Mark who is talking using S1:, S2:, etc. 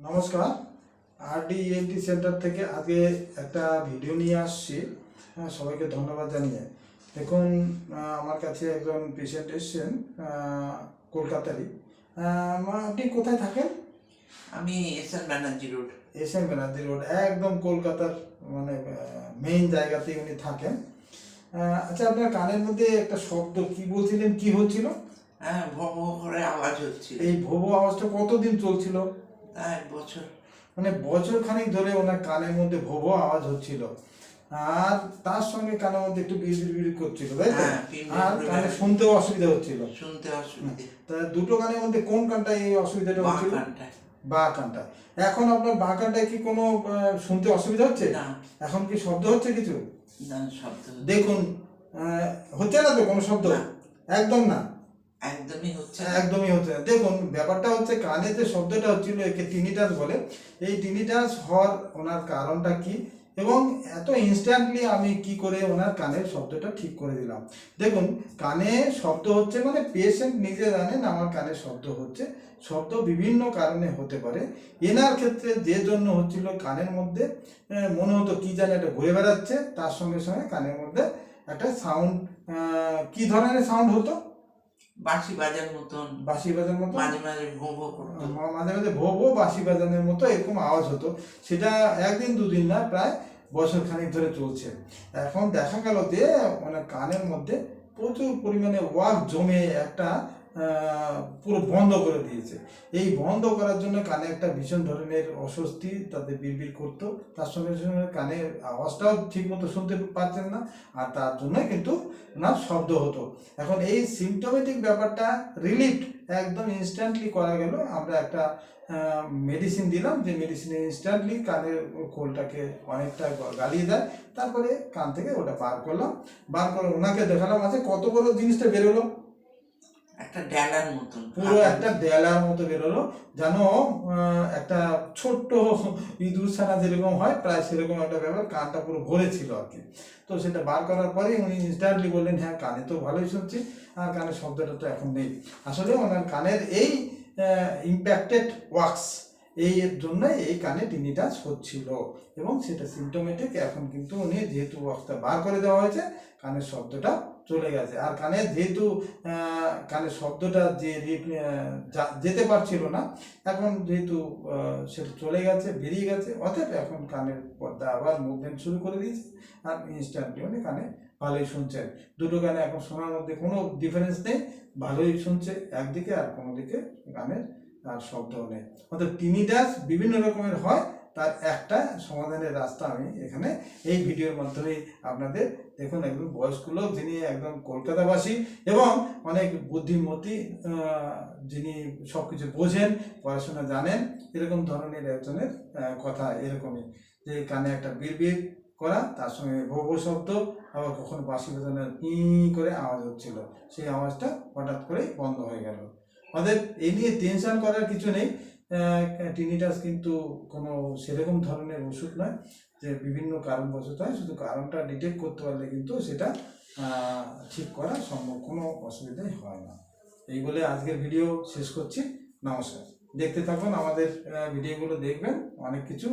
S1: নমস্কার। আরডিএনটি সেন্টার থেকে আগে একটা ভিডিও নিয়ে আসছি। হ্যাঁ, সবাইকে ধন্যবাদ জানিয়ে। দেখুন, আমার কাছে একজন পেশেন্ট এসছেন, কলকাতারই। আপনি কোথায় থাকেন?
S2: আমি S N Banerjee road.
S1: S N Banerjee road, একদম কলকাতার মানে মেইন জায়গাতেই উনি থাকেন। আচ্ছা, আপনার কানের মধ্যে একটা শব্দ কি বলছিলেন, কি হচ্ছিল?
S2: হ্যাঁ, ভো ভো করে আওয়াজ হচ্ছিল।
S1: এই ভোবো আওয়াজটা কতদিন চলছিল?
S2: 1 বছর।
S1: মানে বছর খানিক ধরে ওনার কানের মধ্যে ভোবো আওয়াজ হচ্ছিল, আর তার সঙ্গে কানের মধ্যে একটু বিড়বিড় করছিল, তাই তো?
S2: হ্যাঁ,
S1: আর কানে শুনতেও অসুবিধা হচ্ছিল।
S2: শুনতে অসুবিধে।
S1: তা দুটো কানের মধ্যে কোন কানটায় এই অসুবিধাটা
S2: বাঁ
S1: হচ্ছিল?
S2: কানটায়।
S1: বাঁ কানটায়। এখন আপনার বাঁ কানটায় কি কোনো শুনতে অসুবিধা হচ্ছে?
S2: না।
S1: এখন কি শব্দ হচ্ছে কিছু?
S2: না, শব্দ
S1: দেখুন, হচ্ছে না তো কোনো শব্দ?
S2: না।
S1: একদম না,
S2: একদমই হচ্ছে না।
S1: একদমই হচ্ছে না। দেখুন, ব্যাপারটা হচ্ছে কানে যে শব্দটা হচ্ছিল একে টিনিটাস বলে। এই টিনিটাস হওয়ার ওনার কারণটা কি, এবং এত ইনস্ট্যান্টলি আমি কি করে ওনার কানের শব্দটা ঠিক করে দিলাম। দেখুন, কানে শব্দ হচ্ছে মানে পেশেন্ট নিজে জানেন আমার কানে শব্দ হচ্ছে। শব্দ বিভিন্ন কারণে হতে পারে। এনার ক্ষেত্রে যে জন্য হচ্ছিল, কানের মধ্যে মনে হতো কি জানি একটা ঘুরে বেড়াচ্ছে, তার সঙ্গে সঙ্গে কানের মধ্যে একটা সাউন্ড, কি ধরনের সাউন্ড হতো?
S2: বাঁশি বাজার মতন।
S1: বাঁশি বাজার মতো,
S2: মাঝে মাঝে ভো ভো করতো।
S1: মাঝে মাঝে ভো ভো বাঁশি বাজানোর মতো এরকম আওয়াজ হতো। সেটা একদিন দুদিন না, প্রায় বছর খানিক ধরে চলছে। এখন দেখা গেল যে ওনার কানের মধ্যে প্রচুর পরিমাণে ওয়াক জমে একটা পুরো বন্ধ করে দিয়েছে। এই বন্ধ করার জন্য কানে একটা ভীষণ ধরনের অস্বস্তি, তাদের বিড়বিড় করতো, তার সঙ্গে সঙ্গে কানের আওয়াজটাও ঠিক মতো শুনতে পাচ্ছেন না, আর তার জন্য কিন্তু ওনার শব্দ হতো। এখন এই সিমটোমেটিক ব্যাপারটা রিলিফ একদম ইনস্ট্যান্টলি করা গেল। আমরা একটা মেডিসিন দিলাম, যে মেডিসিনে ইনস্ট্যান্টলি কানের খোলটাকে অনেকটা গালিয়ে দেয়। তারপরে কান থেকে ওটা বার করলাম, বার করে ওনাকে দেখালাম। আছে কত বড় জিনিসটা বেরোলো,
S2: একটা ডেলার মতন,
S1: পুরো একটা ডেলার মতো বেরোলো, যেন একটা ছোট্ট ইঁদুর ছানা যেরকম হয় প্রায় সেরকম একটা ব্যাপার। কানটা পুরো ভরে ছিল আর কি। তো সেটা বার করার পরে উনি ইনস্ট্যান্টলি বললেন, হ্যাঁ কানে তো ভালোই শুনছি, আর কানের শব্দটা তো এখন নেই। আসলে ওনার কানের এই ইম্প্যাক্টেড ওয়াক্স, এই এর জন্য এই কানে টিনিটাস হচ্ছিল, এবং সেটা সিমটোমেটিক। এখন কিন্তু উনি যেহেতু ওয়াক্সটা বার করে দেওয়া হয়েছে, কানের শব্দটা চলে গেছে। আর কানে যেহেতু কানের শব্দটা যে যেতে পারছিল না, এখন যেহেতু সেটা চলে গেছে, বেরিয়ে গেছে, অতএব এখন কানের পর্দা আবার মুভমেন্ট শুরু করে দিয়েছে, আর ইনস্ট্যান্টলি উনি কানে ভালোই শুনছেন। দুটো গানে এখন শোনার মধ্যে কোনো ডিফারেন্স নেই, ভালোই শুনছে একদিকে, আর কোনো দিকে গানের আর শব্দও নেই। অর্থাৎ টিনিটাস বিভিন্ন রকমের হয়, তার একটা সমাধানের রাস্তা আমি এখানে এই ভিডিওর মাধ্যমে আপনাদের, দেখুন একজন বয়স্ক লোক যিনি একদম কলকাতাবাসী এবং অনেক বুদ্ধিমতী, যিনি সব কিছু বোঝেন, পড়াশোনা জানেন, এরকম ধরনের একজনের কথা এরকমই, যে কানে একটা বিড়বিড় করা, তার সঙ্গে ভো ভো শব্দ, আবার কখনো বাঁশি বাজানোর কি করে আওয়াজ হচ্ছিল, সেই আওয়াজটা হঠাৎ করেই বন্ধ হয়ে গেল। আমাদের এই নিয়ে টেনশন করার কিছু নেই। টিনিটাস কিন্তু কোনো সেরকম ধরনের ওষুধ নয় যে বিভিন্ন কারণবশত হয়, শুধু কারণটা ডিটেক্ট করতে পারলে কিন্তু সেটা ঠিক করা সম্ভব, কোনো অসুবিধাই হয় না। এই বলে আজকের ভিডিও শেষ করছি। নমস্কার। দেখতে থাকুন আমাদের ভিডিওগুলো, দেখবেন অনেক কিছু